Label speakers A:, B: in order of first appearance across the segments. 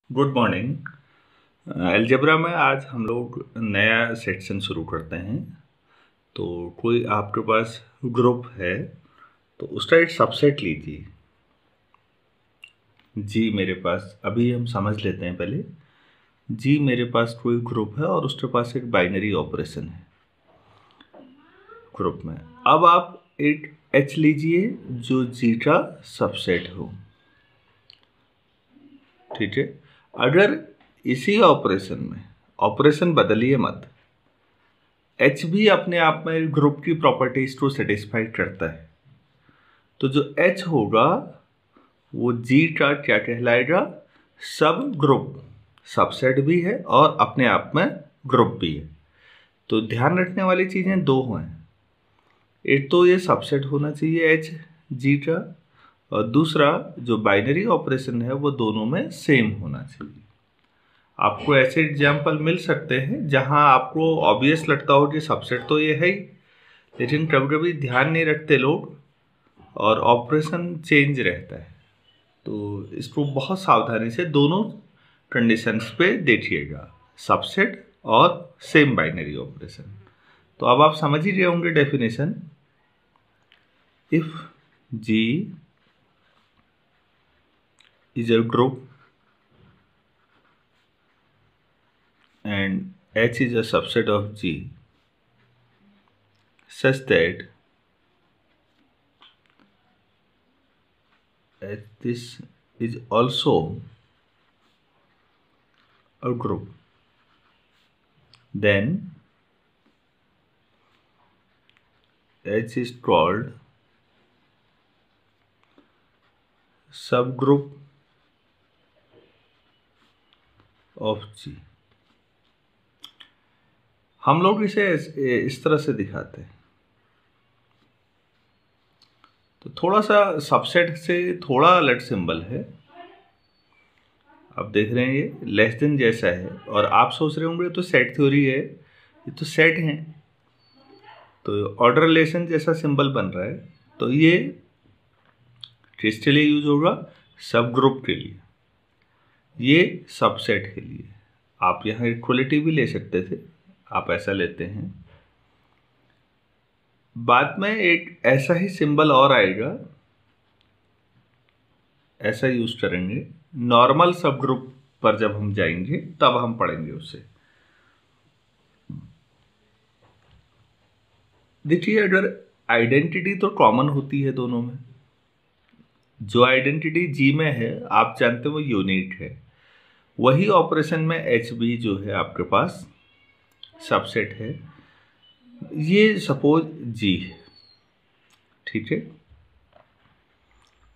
A: Good morning. Algebra में आज हम लोग नया सेक्शन शुरू करते हैं। तो कोई आपके पास ग्रुप है तो उसका एक सबसेट लीजिए। जी मेरे पास, अभी हम समझ लेते हैं पहले। जी मेरे पास कोई ग्रुप है और उसके पास एक बाइनरी ऑपरेशन है ग्रुप में। अब आप एक एच लीजिए जो जी का सबसेट हो, ठीक है। अगर इसी ऑपरेशन में ऑपरेशन बदलिए मत, एच भी अपने आप में ग्रुप की प्रॉपर्टीज को सेटिस्फाई करता है, तो जो एच होगा वो जी का क्या कहलाएगा? सब ग्रुप। सबसेट भी है और अपने आप में ग्रुप भी है। तो ध्यान रखने वाली चीज़ें दो हैं। एक तो ये सबसेट होना चाहिए एच जी का, और दूसरा जो बाइनरी ऑपरेशन है वो दोनों में सेम होना चाहिए। आपको ऐसे एग्जाम्पल मिल सकते हैं जहां आपको ऑब्वियस लगता हो कि सबसेट तो ये है ही, लेकिन कभी कभी ध्यान नहीं रखते लोग और ऑपरेशन चेंज रहता है। तो इसको बहुत सावधानी से दोनों कंडीशंस पे देखिएगा, सबसेट और सेम बाइनरी ऑपरेशन। तो अब आप समझ ही रहे होंगे definition. If G is a group and H is a subset of G such that this is also a group, then H is called subgroup of G। हम लोग इसे इस तरह से दिखाते हैं। तो थोड़ा सा सबसेट से थोड़ा अलग सिंबल है। आप देख रहे हैं ये लेस देन जैसा है, और आप सोच रहे होंगे तो सेट थ्योरी है, ये तो सेट है, तो ऑर्डर रिलेशन जैसा सिंबल बन रहा है। तो ये किसके लिए यूज होगा? सब ग्रुप के लिए, ये सबसेट के लिए। आप यहाँ इक्वलिटी भी ले सकते थे, आप ऐसा लेते हैं। बाद में एक ऐसा ही सिंबल और आएगा, ऐसा यूज करेंगे नॉर्मल सब ग्रुप पर। जब हम जाएंगे तब हम पढ़ेंगे उसे। देखिए, अगर आइडेंटिटी तो कॉमन होती है दोनों में। जो आइडेंटिटी जी में है आप जानते हो वो यूनिक है, वही ऑपरेशन में एच बी जो है आपके पास सबसेट है। ये सपोज जी है, ठीक है,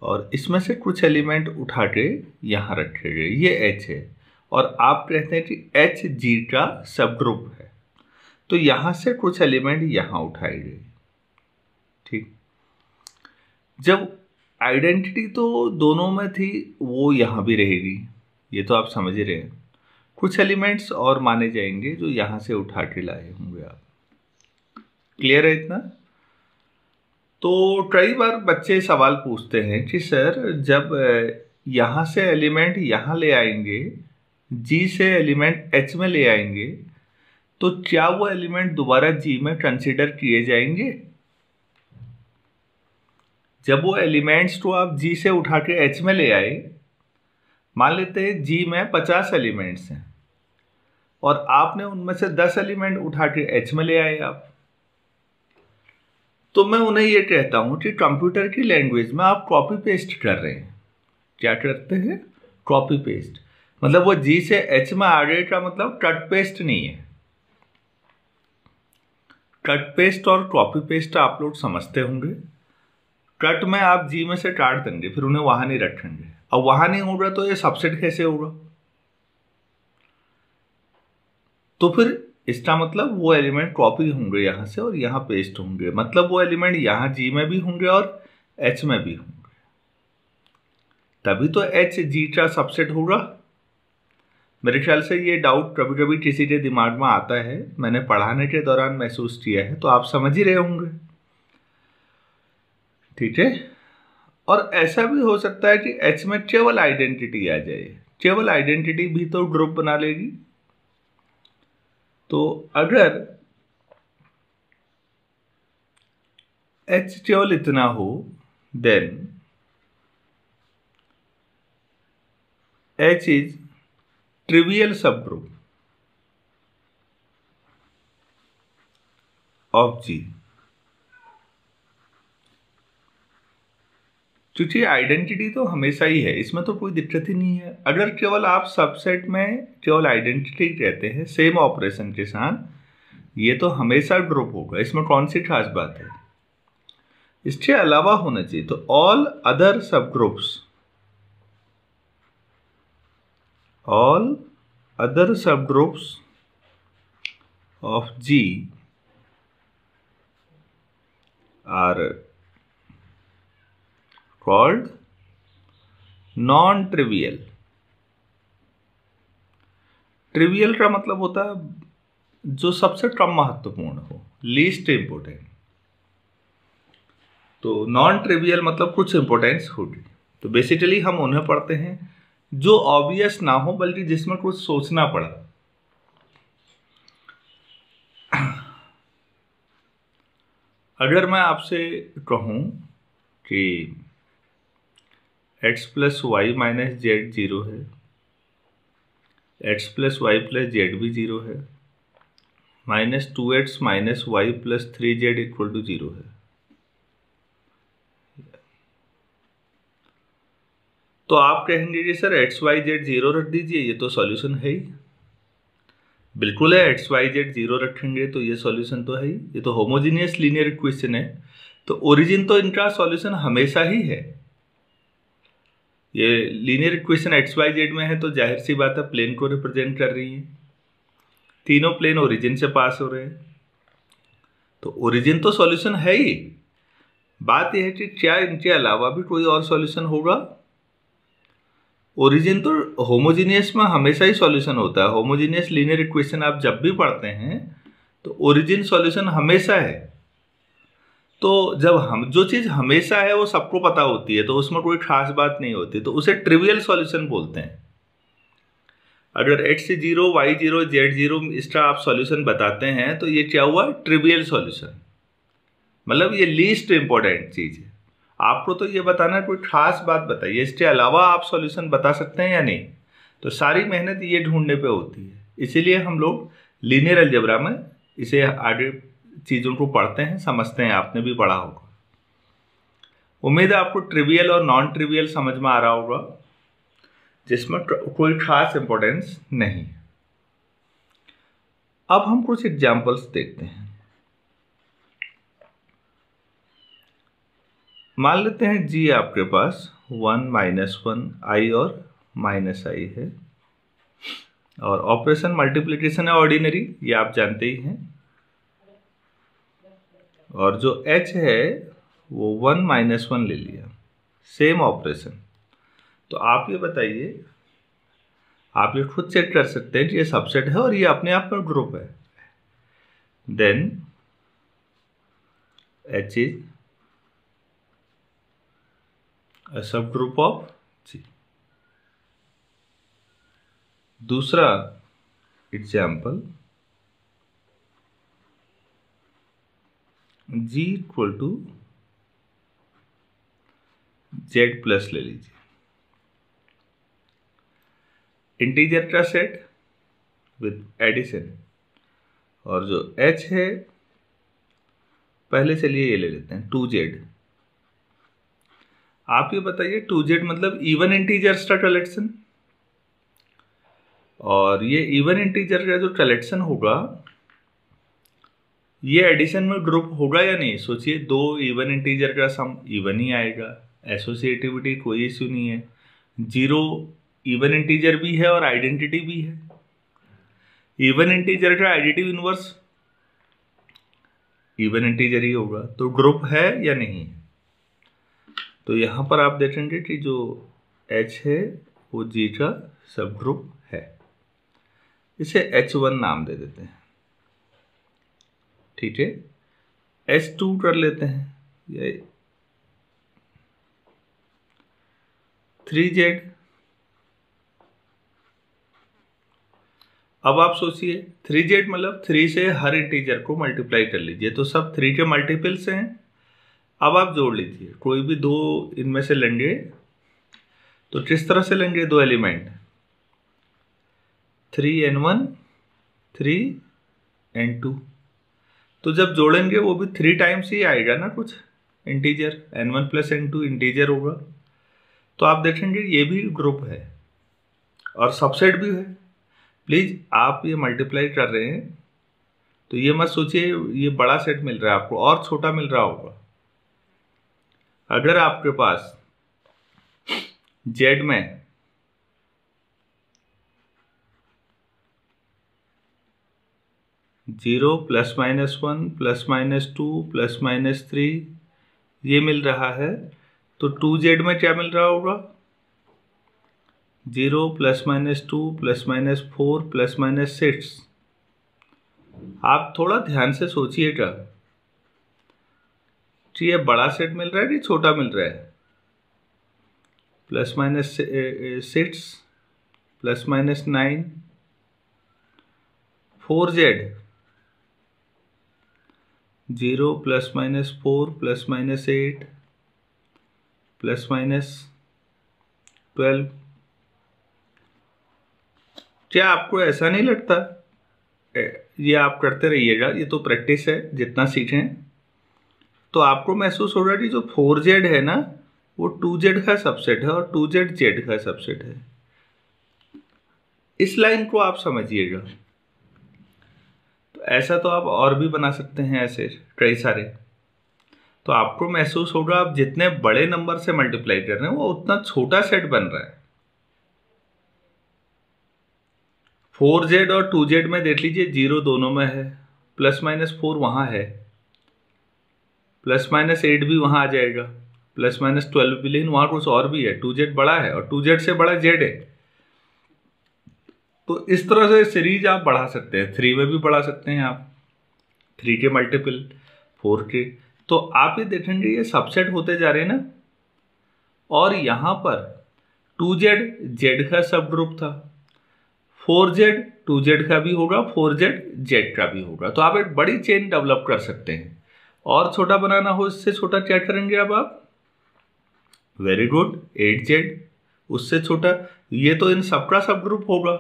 A: और इसमें से कुछ एलिमेंट उठा के यहाँ रखे गए, ये एच है, और आप कहते हैं कि एच जी का सब ग्रुप है, तो यहाँ से कुछ एलिमेंट यहाँ उठाए गए, ठीक। जब आइडेंटिटी तो दोनों में थी वो यहाँ भी रहेगी, ये तो आप समझ ही रहे हैं। कुछ एलिमेंट्स और माने जाएंगे जो यहाँ से उठा के लाए होंगे आप। क्लियर है इतना? तो कई बार बच्चे सवाल पूछते हैं कि सर जब यहाँ से एलिमेंट यहाँ ले आएंगे, जी से एलिमेंट एच में ले आएंगे, तो क्या वो एलिमेंट दोबारा जी में कंसिडर किए जाएंगे? जब वो एलिमेंट्स को आप जी से उठा के एच में ले आए, मान लेते हैं जी में 50 एलिमेंट्स हैं और आपने उनमें से 10 एलिमेंट उठा के एच में ले आए आप, तो मैं उन्हें ये कहता हूं कि कंप्यूटर की लैंग्वेज में आप कॉपी पेस्ट कर रहे हैं। क्या करते हैं? Copy paste. मतलब वो जी से एच में आ गए का मतलब कट पेस्ट नहीं है। कट पेस्ट और कॉपी पेस्ट आप लोग समझते होंगे। कट में आप जी में से काट देंगे, फिर उन्हें वहां नहीं रखेंगे। अब वहां नहीं होगा तो ये सबसेट कैसे होगा? तो फिर इसका मतलब वो एलिमेंट कॉपी होंगे यहाँ से और यहाँ पेस्ट होंगे, मतलब वो एलिमेंट यहाँ जी में भी होंगे और एच में भी होंगे, तभी तो एच जी का सबसेट होगा। मेरे ख्याल से ये डाउट कभी कभी किसी के दिमाग में आता है, मैंने पढ़ाने के दौरान महसूस किया है, तो आप समझ ही रहे होंगे, ठीक है। और ऐसा भी हो सकता है कि एच में केवल आइडेंटिटी आ जाए, केवल आइडेंटिटी भी तो ग्रुप बना लेगी। तो अगर H केवल इतना हो देन H इज ट्रिवियल सब ग्रुप ऑफ G। क्योंकि आइडेंटिटी तो हमेशा ही है, इसमें तो कोई दिक्कत ही नहीं है। अगर केवल आप सबसेट में केवल आइडेंटिटी कहते हैं सेम ऑपरेशन के साथ, ये तो हमेशा ग्रुप होगा, इसमें कौन सी खास बात है। इसके अलावा होना चाहिए तो all other subgroups, all other subgroups of G are called non trivial. Trivial का मतलब होता है जो सबसे कम महत्वपूर्ण हो, लीस्ट इंपोर्टेंट। तो नॉन ट्रिवियल मतलब कुछ इंपोर्टेंस होगी। तो बेसिकली हम उन्हें पढ़ते हैं जो ऑब्वियस ना हो बल्कि जिसमें कुछ सोचना पड़ा। अगर मैं आपसे कहूं कि x plus y minus z 0 है, x plus y plus z भी 0 है, -2x minus y plus 3z equal to 0 है, तो आप कहेंगे कि सर एक्स वाई जेड 0 रख दीजिए, ये तो सॉल्यूशन है ही। बिल्कुल है, एक्स वाई जेड 0 रखेंगे तो ये सॉल्यूशन तो है ही, ये तो होमोजीनियस लीनियर इक्वेशन है। तो ओरिजिन तो इनका सॉल्यूशन हमेशा ही है। ये linear equation x y z में है तो जाहिर सी बात है प्लेन को रिप्रेजेंट कर रही है, तीनों प्लेन ओरिजिन से पास हो रहे हैं, तो ओरिजिन तो सॉल्यूशन है ही। बात यह है कि क्या इनके अलावा भी कोई और सॉल्यूशन होगा। ओरिजिन तो होमोजीनियस में हमेशा ही सॉल्यूशन होता है। होमोजीनियस लीनियर इक्वेशन आप जब भी पढ़ते हैं तो ओरिजिन सॉल्यूशन हमेशा है। तो जब हम जो चीज़ हमेशा है वो सबको पता होती है तो उसमें कोई खास बात नहीं होती, तो उसे ट्रिवियल सॉल्यूशन बोलते हैं। अगर x 0 y 0 z 0 इसका आप सॉल्यूशन बताते हैं तो ये क्या हुआ, ट्रिवियल सॉल्यूशन, मतलब ये लीस्ट इंपॉर्टेंट चीज़ है। आपको तो ये बताना कोई खास बात बताइए, इसके अलावा आप सॉल्यूशन बता सकते हैं या नहीं। तो सारी मेहनत ये ढूंढने पे होती है, इसीलिए हम लोग लीनियर अलजेब्रा में इसे आगे चीज़ों को पढ़ते हैं, समझते हैं। आपने भी पढ़ा होगा। उम्मीद है आपको ट्रिवियल और नॉन ट्रिवियल समझ में आ रहा होगा, जिसमें कोई खास इंपॉर्टेंस नहीं। अब हम कुछ एग्जाम्पल्स देखते हैं। मान लेते हैं जी आपके पास 1 -1 i और -i है, और ऑपरेशन मल्टीप्लिकेशन है ऑर्डिनरी, ये आप जानते ही हैं। और जो h है वो 1 -1 ले लिया, सेम ऑपरेशन। तो आप ये बताइए, आप ये खुद चेक कर सकते हैं कि ये सबसेट है और ये अपने आप में ग्रुप है। Then h is a subgroup of G। दूसरा example, G equal to Z plus ले लीजिए, इंटीजर का सेट विद एडिशन, और जो H है पहले चलिए ये ले लेते हैं 2Z। आप ये बताइए 2Z मतलब इवन इंटीजर्स का कलेक्शन, और ये इवन इंटीजर का जो कलेक्शन होगा ये एडिशन में ग्रुप होगा या नहीं। सोचिए, दो इवन इंटीजर का सम इवन ही आएगा, एसोसिएटिविटी कोई इश्यू नहीं है। 0 इवन इंटीजर भी है और आइडेंटिटी भी है। इवन इंटीजर का एडिटिव इनवर्स इवन इंटीजर ही होगा, तो ग्रुप है या नहीं। तो यहां पर आप देखेंगे कि जो H है वो G का सब ग्रुप है। इसे H1 नाम दे देते हैं, ठीक है। H2 कर लेते हैं, ये 3Z अब आप सोचिए 3z मतलब 3 से हर इंटीजर को मल्टीप्लाई कर लीजिए, तो सब 3 के मल्टीपल्स हैं। अब आप जोड़ लीजिए, कोई भी दो इनमें से लेंगे तो किस तरह से लेंगे, दो एलिमेंट 3n1 3n2, तो जब जोड़ेंगे वो भी 3 टाइम्स ही आएगा ना, कुछ integer n1 plus n2 integer होगा। तो आप देखेंगे ये भी ग्रुप है और सबसेट भी है। प्लीज आप ये मल्टीप्लाई कर रहे हैं तो ये मत सोचिए ये बड़ा सेट मिल रहा है आपको, और छोटा मिल रहा होगा। अगर आपके पास Z में zero plus minus 1 plus minus 2 plus minus 3 ये मिल रहा है, तो 2Z में क्या मिल रहा होगा, 0 plus minus 2 plus minus 4 plus minus 6। आप थोड़ा ध्यान से सोचिएगा कि ये बड़ा सेट मिल रहा है कि छोटा मिल रहा है। Plus minus 6 plus minus 9 4Z 0 plus minus 4 plus minus 8 plus minus 12। क्या आपको ऐसा नहीं लगता, ये आप करते रहिएगा, ये तो प्रैक्टिस है, जितना सीखें तो आपको महसूस होगा कि जो 4Z है ना वो 2Z का सबसेट है और 2Z Z का सबसेट है। इस लाइन को आप समझिएगा। तो ऐसा तो आप और भी बना सकते हैं, ऐसे कई सारे। तो आपको महसूस होगा आप जितने बड़े नंबर से मल्टीप्लाई कर रहे हैं वो उतना छोटा सेट बन रहा है। 4Z और 2Z में देख लीजिए 0 दोनों में है, प्लस माइनस 4 वहाँ है, प्लस माइनस 8 भी वहाँ आ जाएगा, प्लस माइनस 12 भी, लेकिन वहाँ कुछ और भी है, 2Z बड़ा है और 2Z से बड़ा Z है। तो इस तरह से सीरीज आप बढ़ा सकते हैं, 3 में भी बढ़ा सकते हैं आप, 3 के मल्टीपल 4 के। तो आप ये देखेंगे ये सबसेट होते जा रहे हैं ना, और यहाँ पर 2Z Z का सब ग्रुप था, 4Z 2Z का भी होगा, 4Z Z का भी होगा। तो आप एक बड़ी चेन डेवलप कर सकते हैं। और छोटा बनाना हो, इससे छोटा क्या करेंगे अब आप, वेरी गुड 8Z, उससे छोटा, ये तो इन सबका सब ग्रुप होगा।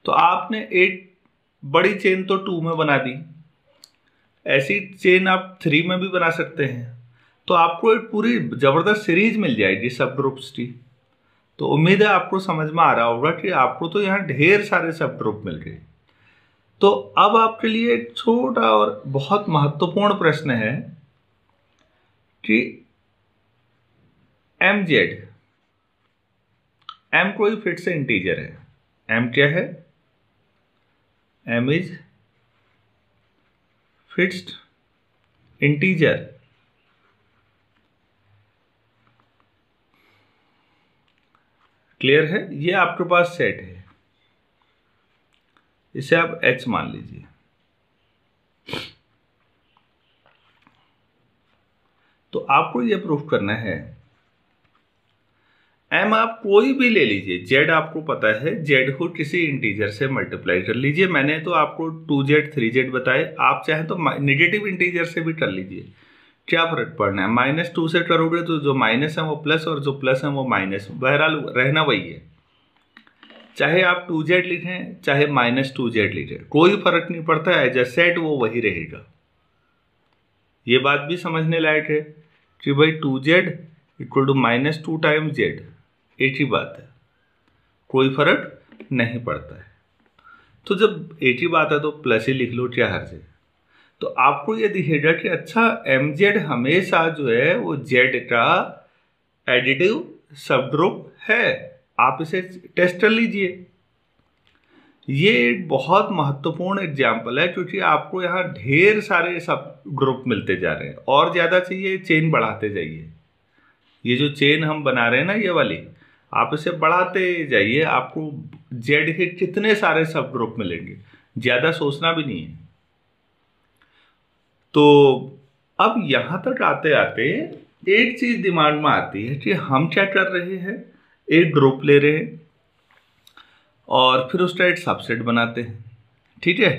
A: तो आपने एक बड़ी चेन तो 2 में बना दी, ऐसी चेन आप 3 में भी बना सकते हैं। तो आपको एक पूरी जबरदस्त सीरीज मिल जाएगी सब ग्रुप्स की। तो उम्मीद है आपको समझ में आ रहा होगा कि आपको तो यहाँ ढेर सारे सब ग्रुप मिल गए। तो अब आपके लिए एक छोटा और बहुत महत्वपूर्ण प्रश्न है कि MZ, M कोई फिर से इंटीजर है, M क्या है, M is fixed integer. Clear है, ये आपके पास सेट है, इसे आप H मान लीजिए। तो आपको ये प्रूफ करना है, M आप कोई भी ले लीजिए, Z आपको पता है, Z को किसी इंटीजर से मल्टीप्लाई कर लीजिए। मैंने तो आपको 2Z 3Z बताए, आप चाहे तो नेगेटिव इंटीजर से भी कर लीजिए, क्या फर्क पड़ना है। -2 से करोगे तो जो माइनस है वो प्लस और जो प्लस है वो माइनस, बहरहाल रहना वही है। चाहे आप 2Z लिखें चाहे -2Z लिखें, कोई फर्क नहीं पड़ता है, एज अ सेट वो वही रहेगा। ये बात भी समझने लायक है कि भाई 2Z equal to -2 times Z, एक ही बात है, कोई फर्क नहीं पड़ता है। तो जब एक ही बात है तो प्लस ही लिख लो, क्या हर्ज है। तो आपको ये दिखेगा कि अच्छा MZ हमेशा जो है वो Z का एडिटिव सब ग्रुप है। आप इसे टेस्ट कर लीजिए। ये एक बहुत महत्वपूर्ण एग्जाम्पल है, क्योंकि आपको यहाँ ढेर सारे सब ग्रुप मिलते जा रहे हैं, और ज़्यादा चाहिए चेन बढ़ाते जाइए। ये जो चेन हम बना रहे हैं ना ये वाली, आप इसे बढ़ाते जाइए, आपको Z के कितने सारे सब ग्रुप मिलेंगे, ज़्यादा सोचना भी नहीं है। तो अब यहाँ तक आते आते एक चीज़ दिमाग में आती है कि हम क्या कर रहे हैं, एक ग्रुप ले रहे हैं और फिर उसका एक सबसेट बनाते हैं, ठीक है।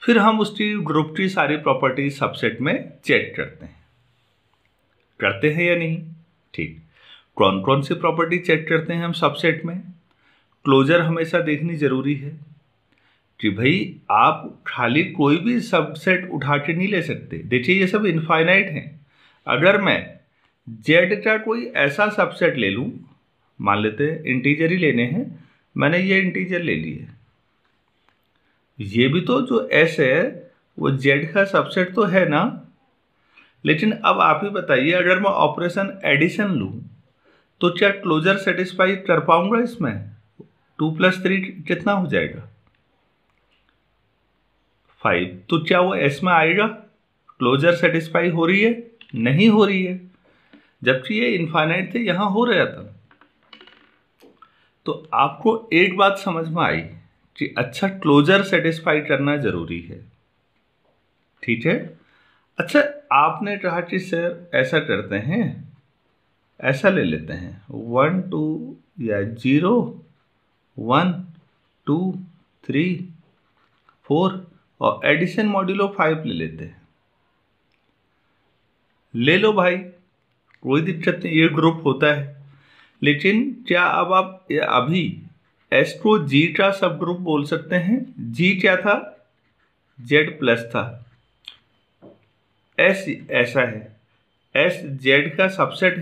A: फिर हम उसकी ग्रुप की सारी प्रॉपर्टी सबसेट में चेक करते हैं या नहीं, ठीक। कौन कौन सी प्रॉपर्टी चेक करते हैं हम सबसेट में? क्लोजर हमेशा देखनी जरूरी है कि भाई आप खाली कोई भी सबसेट उठा के नहीं ले सकते। देखिए ये सब इनफाइनाइट हैं। अगर मैं जेड का कोई ऐसा सबसेट ले लूँ, मान लेते हैं इंटीजर ही लेने हैं, मैंने ये इंटीजर ले लिए, ये भी तो जो एस है वो जेड का सबसेट तो है ना। लेकिन अब आप ही बताइए, अगर मैं ऑपरेशन एडिशन लूँ तो क्या क्लोजर सेटिस्फाई कर पाऊंगा इसमें? 2 + 3 कितना हो जाएगा? 5। तो क्या वो एस में आएगा? क्लोजर सेटिस्फाई हो रही है? नहीं हो रही है, जबकि ये इनफाइनाइट थे, यहां हो रहा था। तो आपको एक बात समझ में आई कि अच्छा क्लोजर सेटिस्फाई करना जरूरी है, ठीक है। अच्छा आपने कहा कि सर ऐसा करते हैं, ऐसा ले लेते हैं 1 2 या 0 1 2 3 4 और एडिशन मॉड्यूलो 5 ले लेते हैं। ले लो भाई, कोई दिक्कत नहीं, ये ग्रुप होता है। लेकिन क्या अब आप अभी एस को जी का सब ग्रुप बोल सकते हैं? जी क्या था? जेड प्लस था। एस ऐसा है, एस जेड का सबसेट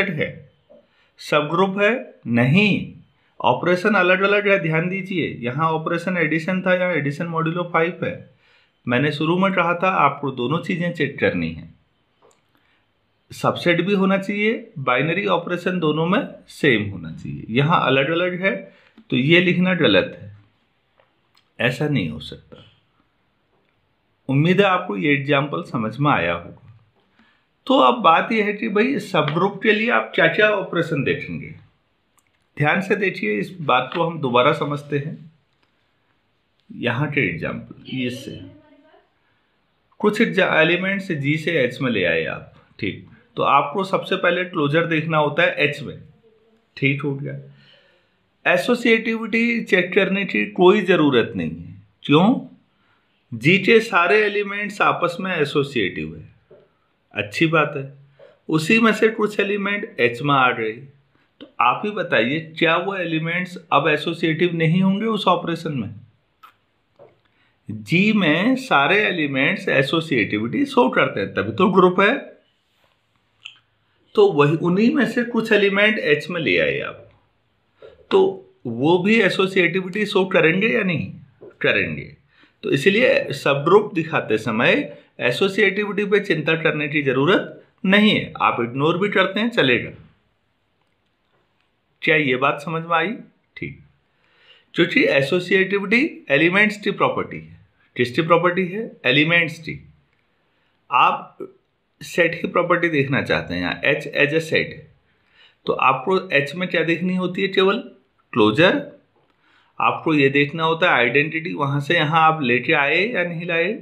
A: है, सब ग्रुप है नहीं। ऑपरेशन अलग अलग है, ध्यान दीजिए। यहाँ ऑपरेशन एडिशन था, यहाँ एडिशन मॉड्यूलो 5 है। मैंने शुरू में कहा था आपको दोनों चीजें चेक करनी है, सबसेट भी होना चाहिए, बाइनरी ऑपरेशन दोनों में सेम होना चाहिए। यहाँ अलग अलग है तो ये लिखना गलत है, ऐसा नहीं हो सकता। उम्मीद है आपको ये एग्जाम्पल समझ में आया होगा। तो अब बात यह है कि भाई सब ग्रुप के लिए आप क्या क्या ऑपरेशन देखेंगे। ध्यान से देखिए, इस बात को हम दोबारा समझते हैं। यहाँ के एग्जाम्पल, इससे कुछ एलिमेंट्स जी से एच में ले आए आप, ठीक। तो आपको सबसे पहले क्लोजर देखना होता है एच में, ठीक हो गया। एसोसिएटिविटी चेक करने की कोई जरूरत नहीं है, क्यों? जी के सारे एलिमेंट्स आपस में एसोसिएटिव है, अच्छी बात है। उसी में से कुछ एलिमेंट एच में आ गए, तो आप ही बताइए क्या वो एलिमेंट्स अब एसोसिएटिव नहीं होंगे उस ऑपरेशन में? जी में सारे एलिमेंट्स एसोसिएटिविटी शो करते हैं, तभी तो ग्रुप है। तो वही उन्हीं में से कुछ एलिमेंट एच में ले आए आप, तो वो भी एसोसिएटिविटी शो करेंगे या नहीं करेंगे। तो इसलिए सब ग्रुप दिखाते समय एसोसिएटिविटी पे चिंता करने की जरूरत नहीं है, आप इग्नोर भी करते हैं चलेगा। क्या ये बात समझ में आई? ठीक। क्योंकि एसोसिएटिविटी एलिमेंट्स की प्रॉपर्टी है। किसकी प्रॉपर्टी है? एलिमेंट्स की। आप सेट की प्रॉपर्टी देखना चाहते हैं, यहाँ एच एज ए सेट है, तो आपको एच में क्या देखनी होती है? केवल क्लोजर। आपको ये देखना होता है आइडेंटिटी, वहां से यहाँ आप लेके आए या नहीं लाए,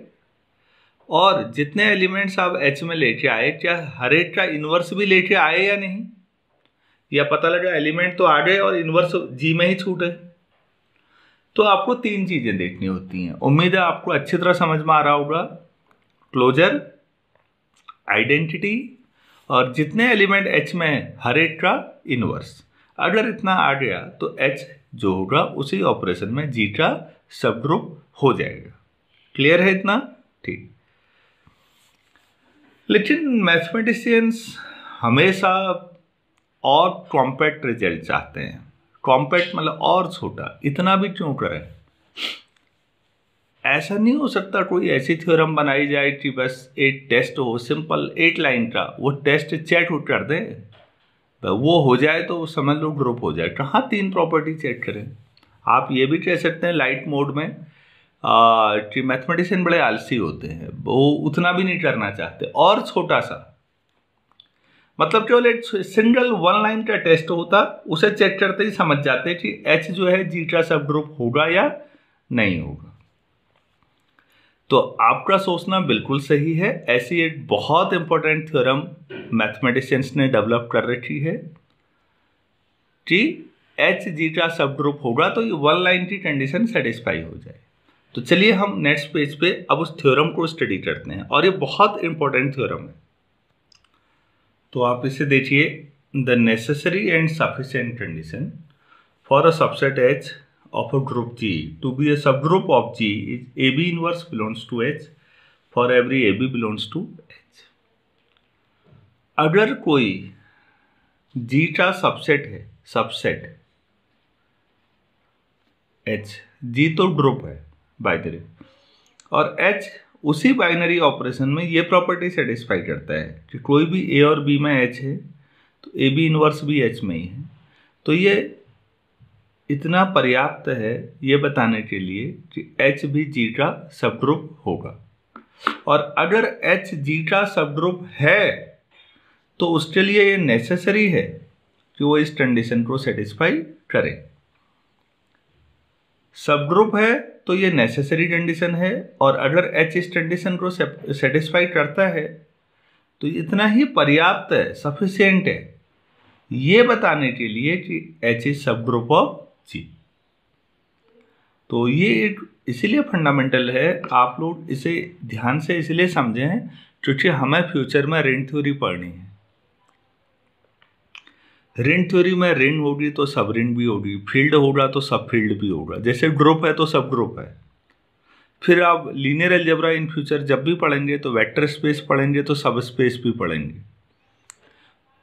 A: और जितने एलिमेंट्स आप एच में लेके आए क्या हर एक का इनवर्स भी लेके आए या नहीं, या पता लगा एलिमेंट तो आ गए और इनवर्स जी में ही छूटे। तो आपको 3 चीजें देखनी होती हैं। उम्मीद है आपको अच्छी तरह समझ में आ रहा होगा। क्लोजर, आइडेंटिटी, और जितने एलिमेंट एच में है हर एक का इनवर्स। अगर इतना आ गया तो एच जो होगा उसी ऑपरेशन में जी का सब ग्रुप हो जाएगा। क्लियर है इतना? ठीक। लेकिन मैथमेटिशियंस हमेशा और कॉम्पैक्ट रिजल्ट चाहते हैं। कॉम्पैक्ट मतलब और छोटा, इतना भी क्यों करें? ऐसा नहीं हो सकता कोई ऐसी थ्योरम बनाई जाए कि बस एक टेस्ट हो सिंपल 8 लाइन का, वो टेस्ट चेक कर दे, वो हो जाए तो समझ लो ग्रुप हो जाए। कहाँ 3 प्रॉपर्टी चेक करें? आप ये भी कह सकते हैं लाइट मोड में कि मैथमेटिशियन बड़े आलसी होते हैं, वो उतना भी नहीं करना चाहते, और छोटा सा, मतलब केवल एक सिंगल 1 लाइन का टेस्ट होता, उसे चेक करते ही समझ जाते कि एच जो है जी का सब ग्रुप होगा या नहीं होगा। तो आपका सोचना बिल्कुल सही है। ऐसी एक बहुत इंपॉर्टेंट थ्योरम मैथमेटिशियंस ने डेवलप कर रखी है कि एच जीटा सब ग्रुप होगा तो ये वन लाइन की कंडीशन सेटिस्फाई हो जाए। तो चलिए हम नेक्स्ट पेज पे अब उस थ्योरम को स्टडी करते हैं, और ये बहुत इंपॉर्टेंट थ्योरम है। तो आप इसे देखिए, the necessary and sufficient condition for a subset H of a group G to be a subgroup of G is AB inverse belongs to H for every AB belongs to H। अगर कोई G का subset है, subset H, G तो group है by the way, और H उसी binary operation में ये प्रॉपर्टी सेटिस्फाई करता है कि कोई भी A और B में H है तो AB इनवर्स भी H में ही है। तो ये इतना पर्याप्त है ये बताने के लिए कि H भी G का सबग्रुप होगा, और अगर H G का सबग्रुप है तो उसके लिए ये नेसेसरी है कि वो इस कंडीशन को सेटिस्फाई करे। सबग्रुप है तो ये नेसेसरी कंडीशन है, और अगर H इस कंडीशन को सेटिस्फाई करता है तो इतना ही पर्याप्त है, सफिशिएंट है ये बताने के लिए कि H is subgroup of G। तो ये एक इसीलिए फंडामेंटल है, आप लोग इसे ध्यान से इसलिए समझें क्योंकि हमें फ्यूचर में रिंग थ्योरी पढ़नी है। रिंग थ्योरी में रिंग होगी तो सब रिंग भी होगी, फील्ड होगा तो सब फील्ड भी होगा, जैसे ग्रुप है तो सब ग्रुप है। फिर आप लीनियर अलजेब्रा इन फ्यूचर जब भी पढ़ेंगे तो वेक्टर स्पेस पढ़ेंगे तो सब स्पेस भी पढ़ेंगे।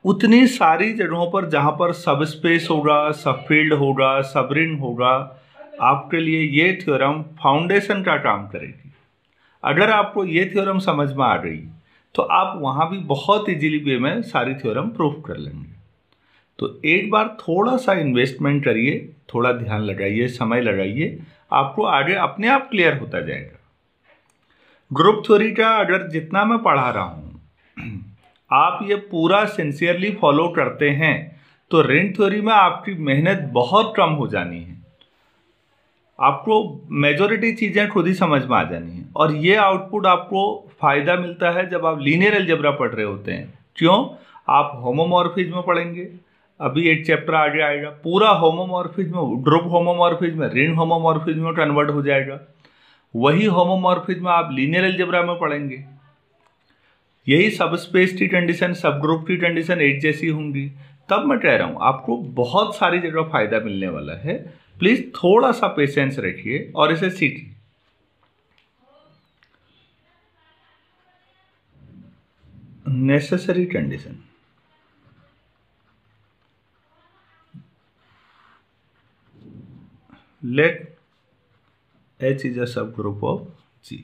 A: उतनी सारी जगहों पर जहाँ पर सब स्पेस होगा, सब फील्ड होगा, सब रिंग होगा, आपके लिए ये थ्योरम फाउंडेशन का काम करेगी। अगर आपको ये थ्योरम समझ में आ गई तो आप वहाँ भी बहुत इजीली वे में सारी थ्योरम प्रूफ कर लेंगे। तो एक बार थोड़ा सा इन्वेस्टमेंट करिए, थोड़ा ध्यान लगाइए, समय लगाइए, आपको आगे अपने आप क्लियर होता जाएगा। ग्रुप थ्योरी का अगर जितना मैं पढ़ा रहा हूँ आप ये पूरा सिंसियरली फॉलो करते हैं तो रिंग थ्योरी में आपकी मेहनत बहुत कम हो जानी है, आपको मेजॉरिटी चीज़ें खुद ही समझ में आ जानी है, और ये आउटपुट आपको फ़ायदा मिलता है जब आप लीनियर अलजेब्रा पढ़ रहे होते हैं। क्यों? आप होमोमॉर्फिज्म पढ़ेंगे, अभी एक चैप्टर आगे आएगा, पूरा homomorphism group homomorphism ring homomorphism में कन्वर्ट हो जाएगा। वही होमोमॉर्फिज्म आप लीनियर अलजेब्रा में पढ़ेंगे, यही सब स्पेस की कंडीशन, सब ग्रुप की कंडीशन एक जैसी होंगी। तब मैं कह रहा हूँ आपको बहुत सारी जगह फायदा मिलने वाला है। प्लीज थोड़ा सा पेशेंस रखिए और इसे सीखिए। Necessary condition, let H is a subgroup of G।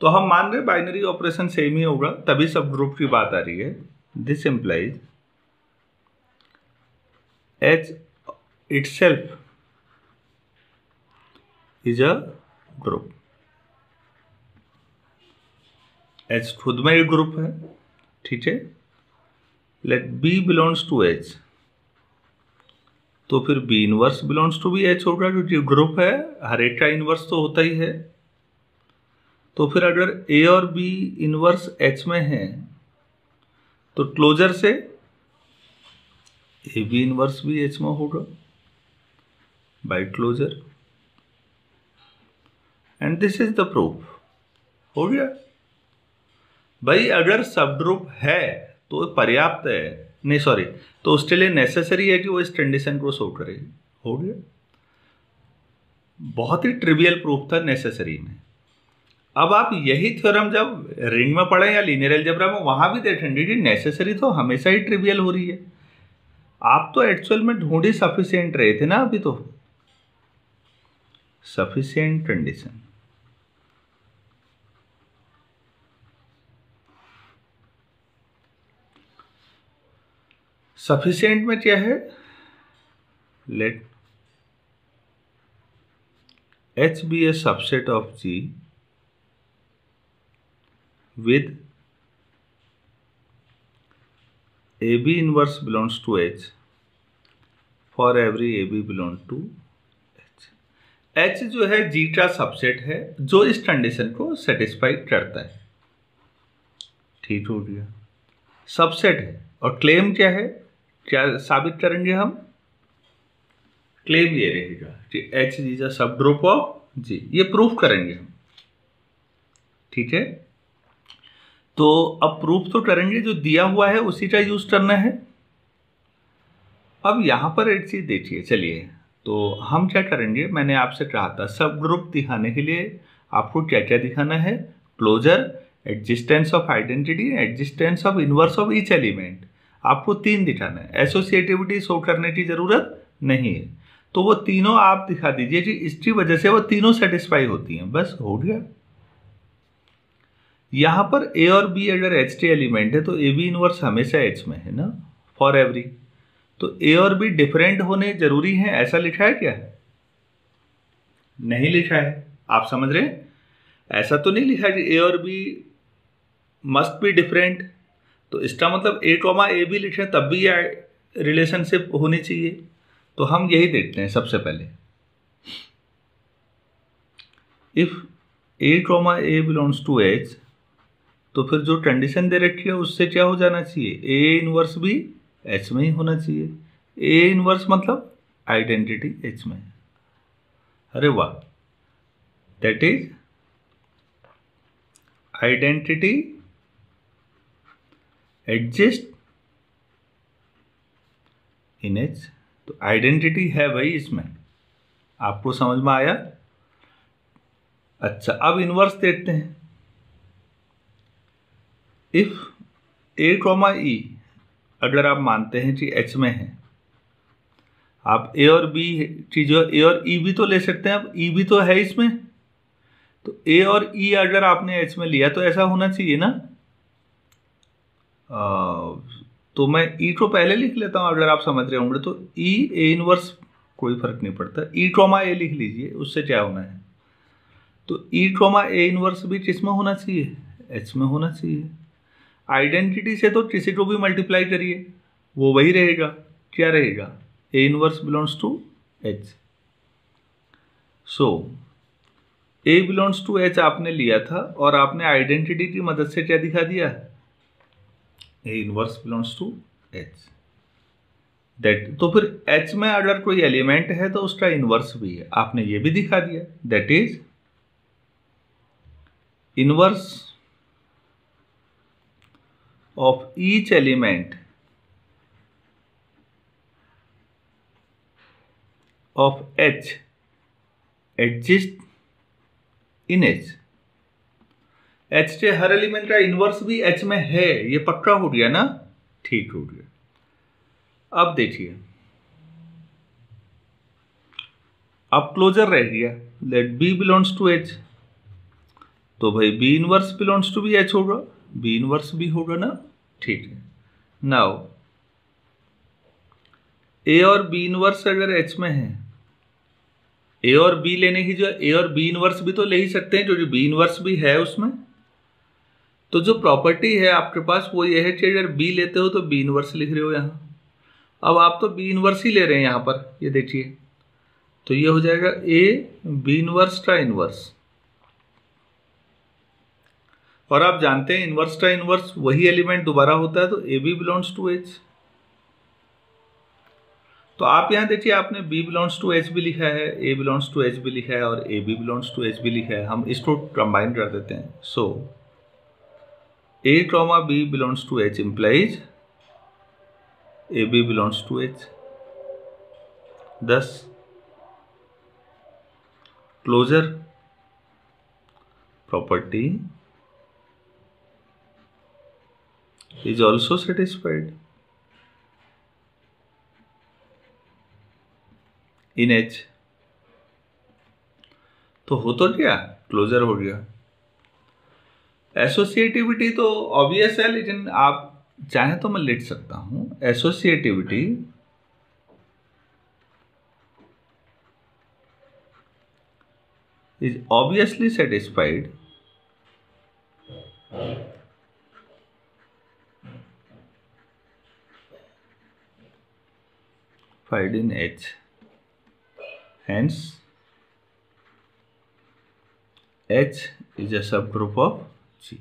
A: तो हम मान रहे बाइनरी ऑपरेशन सेम ही होगा, तभी सब ग्रुप की बात आ रही है। This implies H itself is a group। H खुद में एक ग्रुप है, ठीक है। Let B belongs to H, तो फिर B इनवर्स बिलोंग्स टू भी H होगा, क्योंकि ग्रुप है, हर एक का इनवर्स तो होता ही है। तो फिर अगर A और B इनवर्स H में है तो क्लोजर से AB इनवर्स भी H में होगा by closure, and this is the proof. हो गया भाई। अगर सब ग्रुप है तो पर्याप्त है, नहीं सॉरी, तो उसके लिए नेसेसरी है कि वो इस कंडीशन को शो करे। हो गया, बहुत ही ट्रिवियल प्रूफ था नेसेसरी में। अब आप यही थ्योरम जब रिंग में पढ़े या लीनियर अलजेब्रा में, वहां भी देखेंगे कि नेसेसरी तो हमेशा ही ट्रिवियल हो रही है। आप तो एक्चुअल में ढूंढ ही सफिशिएंट रहे थे ना अभी, तो सफिशिएंट कंडीशन। सफिशिएंट में क्या है? Let H be a subset of G with AB inverse belongs to H for every AB belong to H। H जो है G का सबसेट है जो इस कंडीशन को सेटिस्फाई करता है। ठीक हो गया, सबसेट है। और क्लेम क्या है, क्या साबित करेंगे हम? क्लेम ये रहेगा कि H is a subgroup of G, ये प्रूफ करेंगे हम, ठीक है। तो अब प्रूफ तो करेंगे, जो दिया हुआ है उसी का यूज करना है। अब यहां पर एक चीज देखिए, चलिए तो हम क्या करेंगे, मैंने आपसे कहा था सब ग्रुप दिखाने के लिए आपको क्या क्या दिखाना है, closure, existence of identity, existence of inverse of each element, आपको 3 दिखाना है। एसोसिएटिविटी शो करने की जरूरत नहीं है, तो वो तीनों आप दिखा दीजिए कि इसकी वजह से वो तीनों सेटिस्फाई होती हैं, बस हो गया। यहां पर ए और बी अगर एच के एलिमेंट है तो ए बी इनवर्स हमेशा एच में है ना, फॉर एवरी। तो ए और बी डिफरेंट होने जरूरी है, ऐसा लिखा है क्या? नहीं लिखा है, आप समझ रहे हैं? ऐसा तो नहीं लिखा कि ए और बी मस्ट बी डिफरेंट, तो इसका मतलब ए कॉमा ए बी लिखे तब भी यह रिलेशनशिप होनी चाहिए। तो हम यही देखते हैं सबसे पहले, if A comma A belongs to H, तो फिर जो कंडीशन दे रखी है उससे क्या हो जाना चाहिए, ए इनवर्स भी एच में ही होना चाहिए। ए इनवर्स मतलब आइडेंटिटी एच में। अरे वाह, that is identity exist in H. तो आइडेंटिटी है भाई इसमें, आपको समझ में आया? अच्छा, अब इनवर्स देखते हैं। इफ ए कॉमा ई अगर आप मानते हैं कि एच में है, आप ए और बी चीजों ए और ई भी तो ले सकते हैं, अब ई भी तो है इसमें, तो ए और ई अगर आपने एच में लिया तो ऐसा होना चाहिए ना। तो मैं ई को पहले लिख लेता हूं, अगर आप समझ रहे होंगे तो ई ए इनवर्स कोई फर्क नहीं पड़ता, ई कॉमा ए लिख लीजिए, उससे क्या होना है। तो ई कॉमा ए इनवर्स भी किस में होना चाहिए, एच में होना चाहिए। आइडेंटिटी से तो किसी को भी मल्टीप्लाई करिए वो वही रहेगा, क्या रहेगा, A inverse belongs to H. So A belongs to H आपने लिया था और आपने आइडेंटिटी की मदद से क्या दिखा दिया, A inverse belongs to H. That, तो फिर एच में अगर कोई एलिमेंट है तो उसका इनवर्स भी है, आपने ये भी दिखा दिया। That is inverse of each element of H exist in H. H के हर एलिमेंट का इनवर्स भी एच में है, ये पक्का हो गया ना, ठीक हो गया। अब देखिए, अब क्लोजर रह गया, let b belongs to H, तो भाई बी इनवर्स बिलोंग्स टू भी एच होगा, बी इनवर्स भी होगा ना, ठीक है। नाउ ए और बी इनवर्स अगर एच में है, ए और बी लेने की जो ए और बी इनवर्स भी तो ले ही सकते हैं, जो बी इनवर्स भी है उसमें। तो जो प्रॉपर्टी है आपके पास वो ये है कि अगर बी लेते हो तो बी इनवर्स लिख रहे हो यहाँ। अब आप तो बी इनवर्स ही ले रहे हैं यहाँ पर, ये देखिए, तो ये हो जाएगा ए बी इनवर्स का इनवर्स। और आप जानते हैं इनवर्स का इनवर्स वही एलिमेंट दोबारा होता है, तो a b belongs to H. तो आप यहां देखिए, आपने b बिलोंग्स टू एच भी लिखा है, a बिलोंग्स टू एच भी लिखा है और a b belongs to H भी लिखा है। हम इसको कंबाइन कर देते हैं। So a comma b belongs to H implies a b belongs to H. thus closure property is also satisfied in H। तो हो तो क्या, क्लोजर हो गया। एसोसिएटिविटी तो ऑब्वियस है, लेकिन आप चाहें तो मैं लिख सकता हूं, associativity is obviously satisfied in H, hence H is a subgroup of G।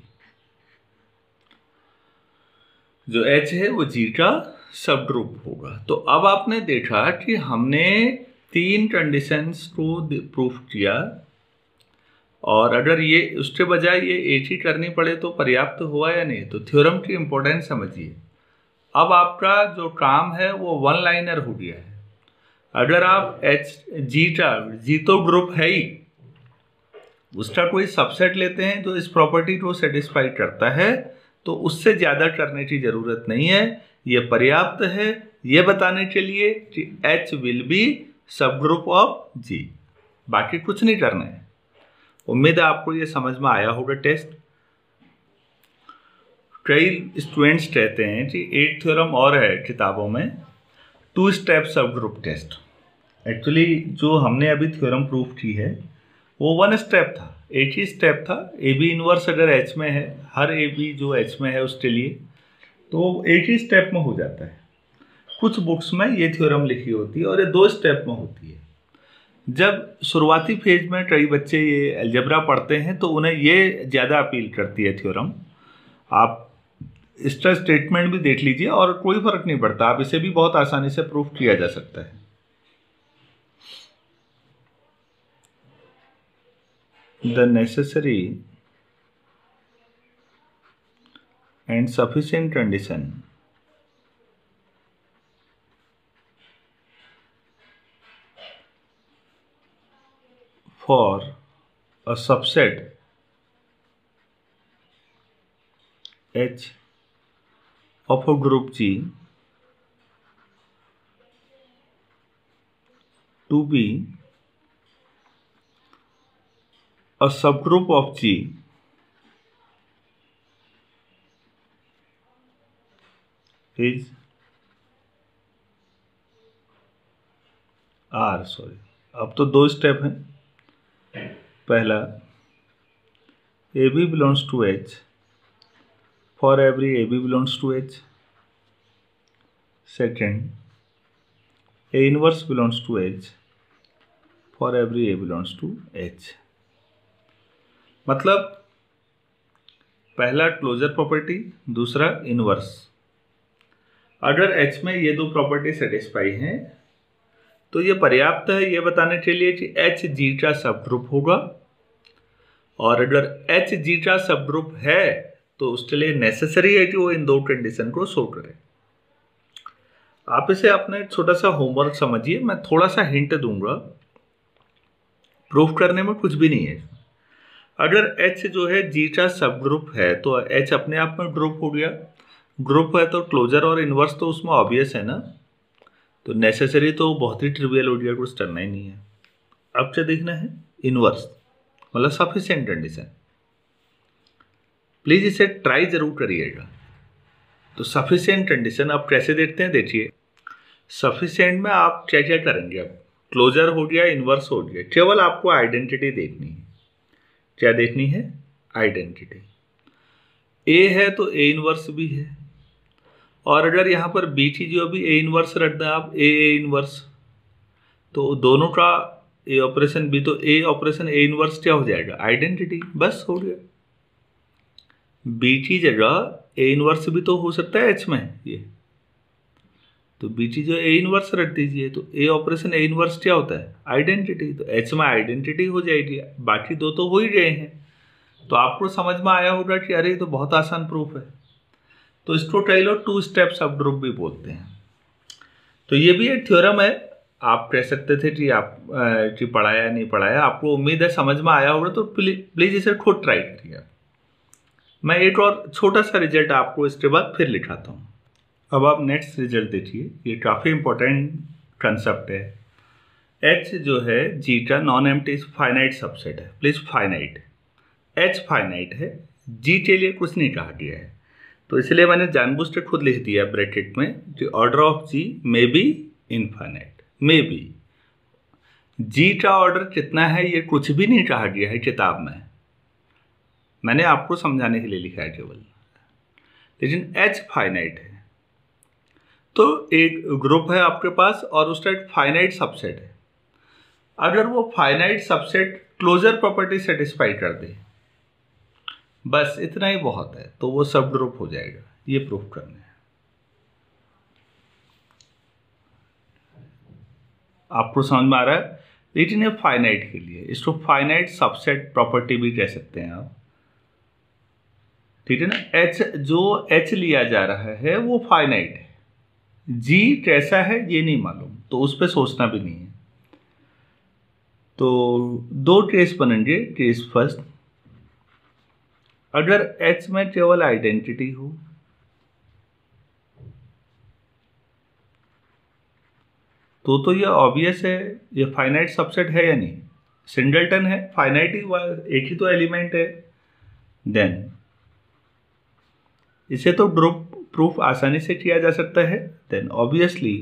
A: जो H है वो G का सबग्रुप होगा। तो अब आपने देखा कि हमने 3 कंडीशंस को प्रूफ किया, और अगर ये उसके बजाय ये एक ही करनी पड़े तो पर्याप्त हुआ या नहीं। तो थ्योरम की इम्पोर्टेंस समझिए। अब आपका जो काम है वो वन लाइनर हो गया है। अगर आप जी तो ग्रुप है ही, उसका कोई सबसेट लेते हैं जो इस प्रॉपर्टी को सेटिस्फाई करता है, तो उससे ज़्यादा करने की ज़रूरत नहीं है। ये पर्याप्त है ये बताने के लिए कि H विल बी सब ग्रुप ऑफ G, बाकी कुछ नहीं करना है। उम्मीद है आपको ये समझ में आया होगा टेस्ट। कई स्टूडेंट्स कहते हैं कि एक थ्योरम और है किताबों में, 2 स्टेप सब ग्रुप टेस्ट। एक्चुअली जो हमने अभी थ्योरम प्रूफ की है वो 1 स्टेप था, एक ही स्टेप था। ए बी इनवर्स अगर H में है, हर ए बी जो H में है उसके लिए, तो एक ही स्टेप में हो जाता है। कुछ बुक्स में ये थ्योरम लिखी होती है और ये 2 स्टेप में होती है। जब शुरुआती फेज में कई बच्चे ये अलजेब्रा पढ़ते हैं तो उन्हें ये ज़्यादा अपील करती है थ्योरम। आप इसका स्टेटमेंट भी देख लीजिए और कोई फर्क नहीं पड़ता, आप इसे भी बहुत आसानी से प्रूफ किया जा सकता है। The necessary and sufficient condition for a subset H of a group G to be a subgroup of G is R, sorry अब तो 2 स्टेप हैं। पहला, a b belongs to H for every a b belongs to H। Second, a inverse belongs to H for every a belongs to H। मतलब पहला closure property, दूसरा inverse. अगर H में ये 2 प्रॉपर्टी सेटिस्फाई हैं तो ये पर्याप्त है ये बताने के लिए कि H G का सब ग्रुप होगा, और अगर H G का सब ग्रुप है तो उसके लिए नेसेसरी है कि वो इन 2 कंडीशन को शो करे। आप इसे अपने छोटा सा होमवर्क समझिए, मैं थोड़ा सा हिंट दूंगा, प्रूफ करने में कुछ भी नहीं है। अगर H जो है G का सब ग्रुप है तो H अपने आप में ग्रुप हो गया। ग्रुप है तो क्लोजर और इनवर्स तो उसमें ऑब्वियस है ना, तो नेसेसरी तो बहुत ही ट्रिवियल हो गया, कुछ करना ही नहीं है। अब क्या देखना है, इनवर्स मतलब सफिशिएंट कंडीशन। प्लीज इसे ट्राई जरूर करिएगा। तो सफिशिएंट कंडीशन आप कैसे देखते हैं, देखिए सफिशिएंट में आप क्या क्या करेंगे। अब क्लोजर हो गया, इनवर्स हो गया, केवल आपको आइडेंटिटी देखनी है। क्या देखनी है, आइडेंटिटी। ए है तो ए इनवर्स भी है, और अगर यहाँ पर बी थी जो अभी ए इनवर्स रख दें आप, ए इनवर्स, तो दोनों का ए ऑपरेशन बी, तो ए ऑपरेशन ए इनवर्स क्या हो जाएगा, आइडेंटिटी, बस हो गया। बी की जगह ए इनवर्स भी तो हो सकता है H में ये, तो बी की जो ए इनवर्स रख दीजिए, तो ए ऑपरेशन ए इनवर्स क्या होता है, आइडेंटिटी, तो H में आइडेंटिटी हो जाएगी। बाकी 2 तो हो ही गए हैं। तो आपको समझ में आया होगा कि अरे ये तो बहुत आसान प्रूफ है। तो इसको कई लोग 2 स्टेप सब ग्रुप भी बोलते हैं। तो ये भी एक थ्योरम है। आप कह सकते थे कि आप कि पढ़ाया नहीं पढ़ाया, आपको उम्मीद है समझ में आया होगा, तो प्लीज इसे खुद ट्राई करिए। मैं एक और छोटा सा रिजल्ट आपको इसके बाद फिर लिखाता हूँ। अब आप नेक्स्ट रिजल्ट देखिए, ये काफ़ी इंपॉर्टेंट कंसेप्ट है। H जो है G का नॉन एम्प्टी फाइनाइट सबसेट है। प्लीज फाइनाइट, H फाइनाइट है, G के लिए कुछ नहीं कहा गया है, तो इसलिए मैंने जानबूझ के खुद लिख दिया ब्रैकेट में कि order of G may be infinite. May be G का ऑर्डर कितना है ये कुछ भी नहीं कहा गया है किताब में, मैंने आपको समझाने के लिए लिखा है केवल। लेकिन H फाइनाइट है, तो एक ग्रुप है आपके पास और उसका एक फाइनाइट सबसेट है। अगर वो finite subset closure property satisfy कर दे, बस इतना ही बहुत है, तो वो सब ग्रुप हो जाएगा। ये प्रूफ करना है। आपको समझ में आ रहा है। लेकिन ये फाइनाइट के लिए इसको फाइनाइट सबसेट प्रॉपर्टी भी कह सकते हैं आप, ठीक है ना। एच जो एच लिया जा रहा है वो फाइनाइट है, जी कैसा है ये नहीं मालूम, तो उस पर सोचना भी नहीं है। तो दो केस बनेंगे। केस फर्स्ट, अगर एच में केवल आइडेंटिटी हो तो ये ऑब्वियस है, ये फाइनाइट सबसेट है या नहीं, सिंगलटन है, फाइनाइट ही, एक ही तो एलिमेंट है। देन इसे तो ग्रुप प्रूफ आसानी से किया जा सकता है। देन ऑब्वियसली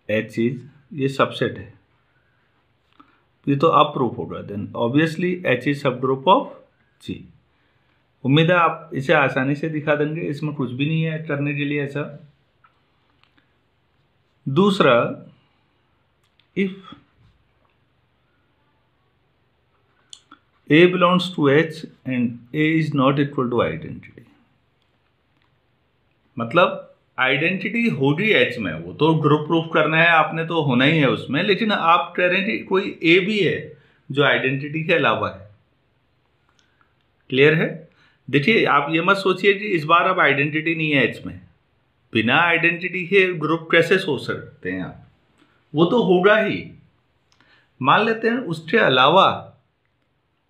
A: एच इज, ये सबसेट है, ये तो अब प्रूफ होगा। देन ऑब्वियसली एच इज सब ग्रुप ऑफ जी। उम्मीद है आप इसे आसानी से दिखा देंगे, इसमें कुछ भी नहीं है करने के लिए ऐसा। दूसरा, if A belongs to H and A is not equal to identity, मतलब आइडेंटिटी होगी H में, वो तो ग्रुप प्रूफ करना है आपने, तो होना ही है उसमें, लेकिन आप कह रहे हैं कि कोई A भी है जो आइडेंटिटी के अलावा है। क्लियर है? देखिए आप ये मत सोचिए कि इस बार अब आइडेंटिटी नहीं है H में, बिना आइडेंटिटी के ग्रुप कैसे सोच सकते हैं आप, वो तो होगा ही। मान लेते हैं उसके अलावा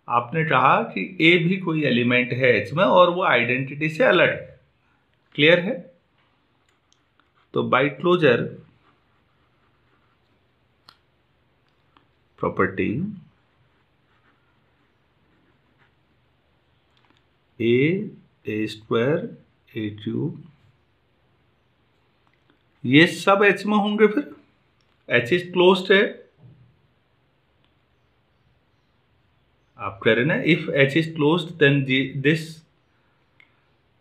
A: आपने कहा कि ए भी कोई एलिमेंट है एच में और वो आइडेंटिटी से अलग है। क्लियर है? तो by closure property a square A cube, ये सब एच में होंगे। फिर एच इज क्लोज्ड है, आप कह रहे ना if H is closed then this,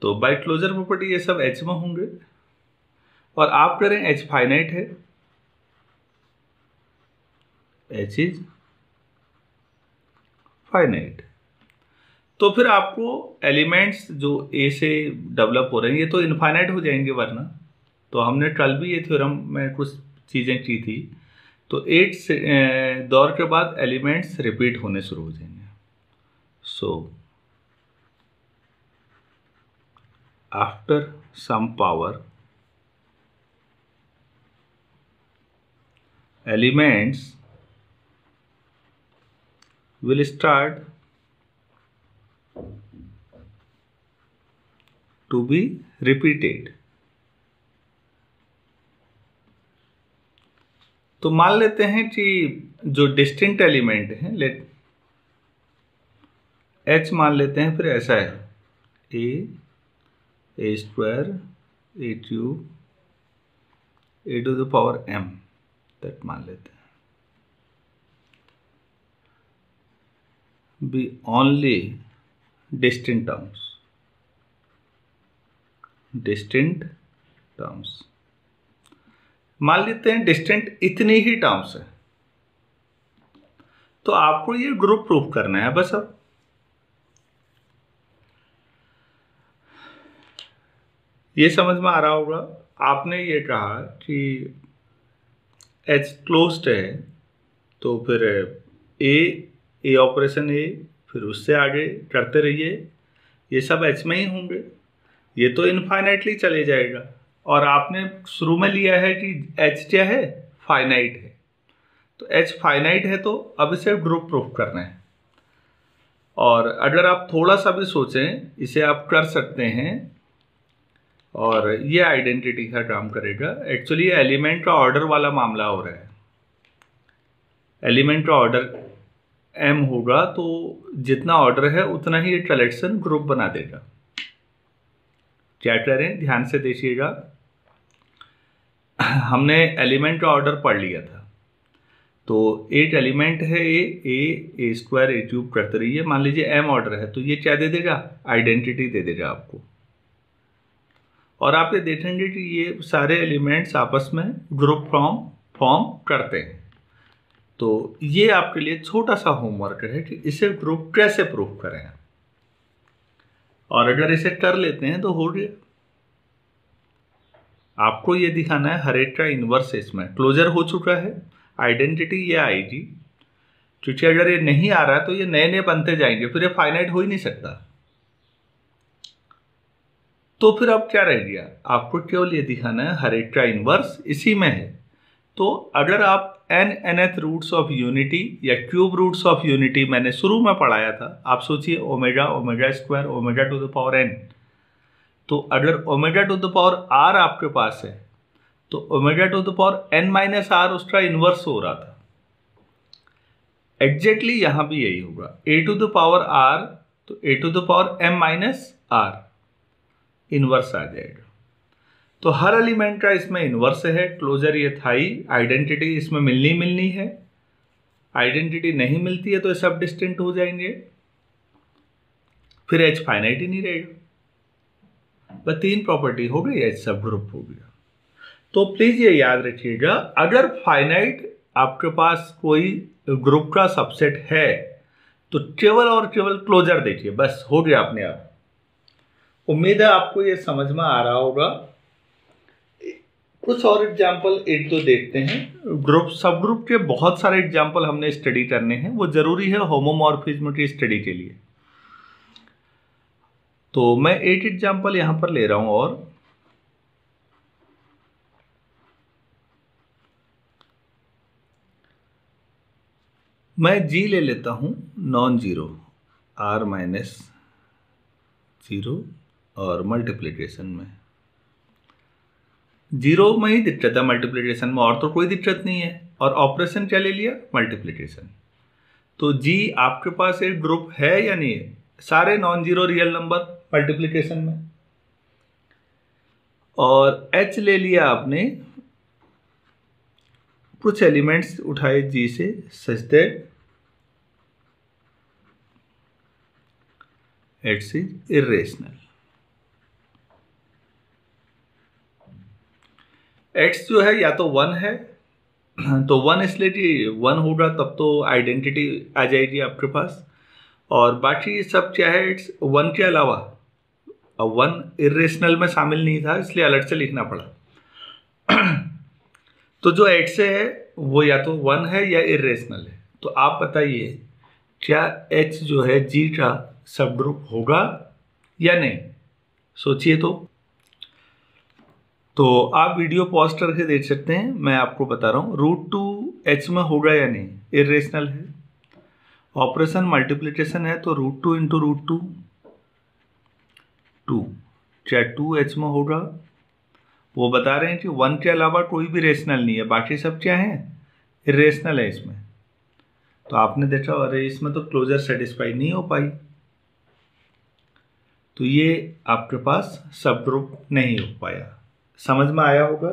A: तो बाय क्लोजर प्रॉपर्टी ये सब एच में होंगे। और आप कह रहे हैं एच फाइनाइट है, एच इज फाइनाइट, तो फिर आपको एलिमेंट्स जो ए से डेवलप हो रहे हैं ये तो इनफाइनाइट हो जाएंगे, वरना तो हमने कल भी ये थ्योरम में कुछ चीज़ें की थी। तो 8 दौर के बाद एलिमेंट्स रिपीट होने शुरू हो जाएंगे। So, after some power, elements will start to be repeated. तो मान लेते हैं कि जो डिस्टिंक्ट एलिमेंट हैं, लेट एच मान लेते हैं, फिर ऐसा है A square A cube A to the power M, तक मान लेते हैं, बी ओनली डिस्टिंक्ट टर्म्स, मान लेते हैं डिस्टिंक्ट इतनी ही टर्म्स है। तो आपको ये ग्रुप प्रूफ करना है बस। अब ये समझ में आ रहा होगा। आपने ये कहा कि एच क्लोज्ड है, तो फिर ए ऑपरेशन ए, फिर उससे आगे करते रहिए, ये सब एच में ही होंगे, ये तो इनफाइनाइटली चले जाएगा। और आपने शुरू में लिया है कि एच क्या है, फाइनाइट है, तो एच फाइनाइट है, तो अब इसे ग्रुप प्रूफ करना है। और अगर आप थोड़ा सा भी सोचें, इसे आप कर सकते हैं और ये आइडेंटिटी का काम करेगा। एक्चुअली एलिमेंट का ऑर्डर वाला मामला हो रहा है, एलिमेंट का ऑर्डर एम होगा, तो जितना ऑर्डर है उतना ही कलेक्शन ग्रुप बना देगा। क्या करें, ध्यान से देखिएगा। हमने एलिमेंट का ऑर्डर पढ़ लिया था, तो एक एलिमेंट है ए स्क्वायर ए क्यूब करते रहिए, मान लीजिए एम ऑर्डर है, तो ये क्या दे देगा, आइडेंटिटी दे देगा आपको। और आप ये देखेंगे कि ये सारे एलिमेंट्स आपस में ग्रुप फॉर्म करते हैं। तो ये आपके लिए छोटा सा होमवर्क है कि इसे ग्रुप कैसे प्रूफ करें, और अगर इसे कर लेते हैं तो हो गया। आपको ये दिखाना है हर एक का इन्वर्स इसमें क्लोजर हो चुका है, आइडेंटिटी ये आएगी, क्योंकि अगर ये नहीं आ रहा है तो ये नए नए बनते जाएंगे, फिर ये फाइनाइट हो ही नहीं सकता। तो फिर अब क्या रह गया, आपको केवल ये दिखाना है हर एक का इन्वर्स इसी में है। तो अगर आप nth रूट्स ऑफ यूनिटी या क्यूब रूट्स ऑफ यूनिटी मैंने शुरू में पढ़ाया था, आप सोचिए omega, omega square, omega to the power n, तो अगर omega to the power r आपके पास है तो omega to the power n minus r उसका इन्वर्स हो रहा था। एग्जैक्टली यहां भी यही होगा, a to the power r तो a to the power m minus r inverse आ जाएगा। तो हर एलिमेंट का इसमें इन्वर्स है, क्लोजर ये था ही, आइडेंटिटी इसमें मिलनी है, आइडेंटिटी नहीं मिलती है तो ये सब डिस्टिंक्ट हो जाएंगे, फिर H फाइनाइट ही नहीं रहेगा। बस 3 प्रॉपर्टी हो गई, H सब ग्रुप हो गया। तो प्लीज ये याद रखिएगा, अगर फाइनाइट आपके पास कोई ग्रुप का सबसेट है तो केवल और केवल क्लोजर देखिए, बस हो गया अपने आप। उम्मीद है आपको ये समझ में आ रहा होगा। कुछ और एग्जाम्पल एक दो देखते हैं। ग्रुप सब ग्रुप के बहुत सारे एग्जाम्पल हमने स्टडी करने हैं, वो जरूरी है होमोमॉर्फिज्म की स्टडी के लिए। तो मैं एक एग्जाम्पल यहां पर ले रहा हूं, और मैं G ले लेता हूं नॉन जीरो, R माइनस 0 और मल्टीप्लिकेशन में, जीरो में ही दिक्कत है मल्टीप्लिकेशन में, और तो कोई दिक्कत नहीं है। और ऑपरेशन क्या ले लिया, मल्टीप्लिकेशन। तो G आपके पास एक ग्रुप है या नहीं है, सारे non zero real number multiplication में। और H ले लिया आपने, कुछ एलिमेंट्स उठाए G से such that H is irrational. X जो है या तो 1 है, तो 1 इसलिए कि 1 होगा तब तो आइडेंटिटी आ जाएगी आपके पास, और बाकी सब क्या है X 1 के अलावा। अब 1 इर्रेशनल में शामिल नहीं था इसलिए अलग से लिखना पड़ा। तो जो X है वो या तो 1 है या इर्रेशनल है। तो आप बताइए क्या H जो है G का सब ग्रुप होगा या नहीं, सोचिए। तो आप वीडियो पॉज करके देख सकते हैं, मैं आपको बता रहा हूँ। √2 H में होगा या नहीं, इर्रेशनल है। ऑपरेशन मल्टीप्लिकेशन है तो √2 इंटू √2 2, क्या 2H में होगा। वो बता रहे हैं कि 1 के अलावा कोई भी रेशनल नहीं है, बाकी सब क्या है, इर्रेशनल है इसमें। तो आपने देखा अरे इसमें तो क्लोजर सेटिस्फाई नहीं हो पाई, तो ये आपके पास सब ग्रुप नहीं हो पाया। समझ में आया होगा।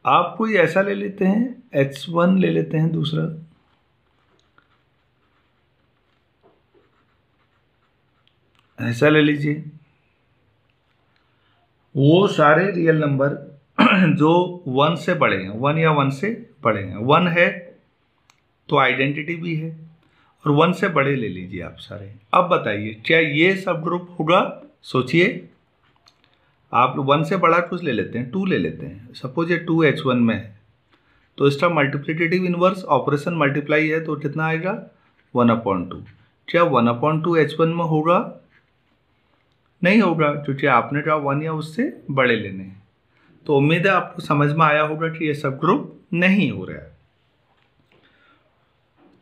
A: आप कोई ऐसा ले लेते हैं, H1 ले लेते हैं दूसरा, ऐसा ले लीजिए। वो सारे रियल नंबर जो 1 से बड़े हैं, 1 या 1 से बड़े हैं, 1 है तो आइडेंटिटी भी है, और 1 से बड़े ले लीजिए आप सारे। अब बताइए क्या ये सब ग्रुप होगा, सोचिए। आप 1 से बड़ा कुछ ले लेते हैं, 2 ले लेते हैं, सपोज ये 2H1 में है, तो इसका मल्टीप्लिकेटिव इनवर्स ऑपरेशन मल्टीप्लाई है तो कितना आएगा 1/2। क्या 1/2 H1 में होगा, नहीं होगा, क्योंकि आपने कहा 1 या उससे बड़े लेने हैं। तो उम्मीद है आपको समझ में आया होगा कि ये सब ग्रुप नहीं हो रहा है।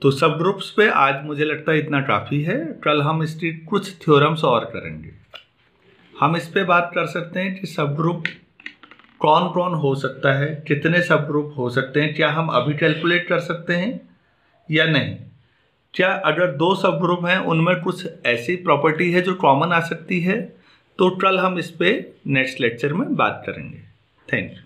A: तो सब ग्रुप्स पे आज मुझे लगता है इतना काफ़ी है। कल हम इसकी कुछ थ्योरम्स और करेंगे। हम इस पे बात कर सकते हैं कि सब ग्रुप कौन कौन हो सकता है, कितने सब ग्रुप हो सकते हैं, क्या हम अभी कैलकुलेट कर सकते हैं या नहीं, क्या अगर 2 सब ग्रुप हैं उनमें कुछ ऐसी प्रॉपर्टी है जो कॉमन आ सकती है। तो कल हम इस पे नेक्स्ट लेक्चर में बात करेंगे। Thank you.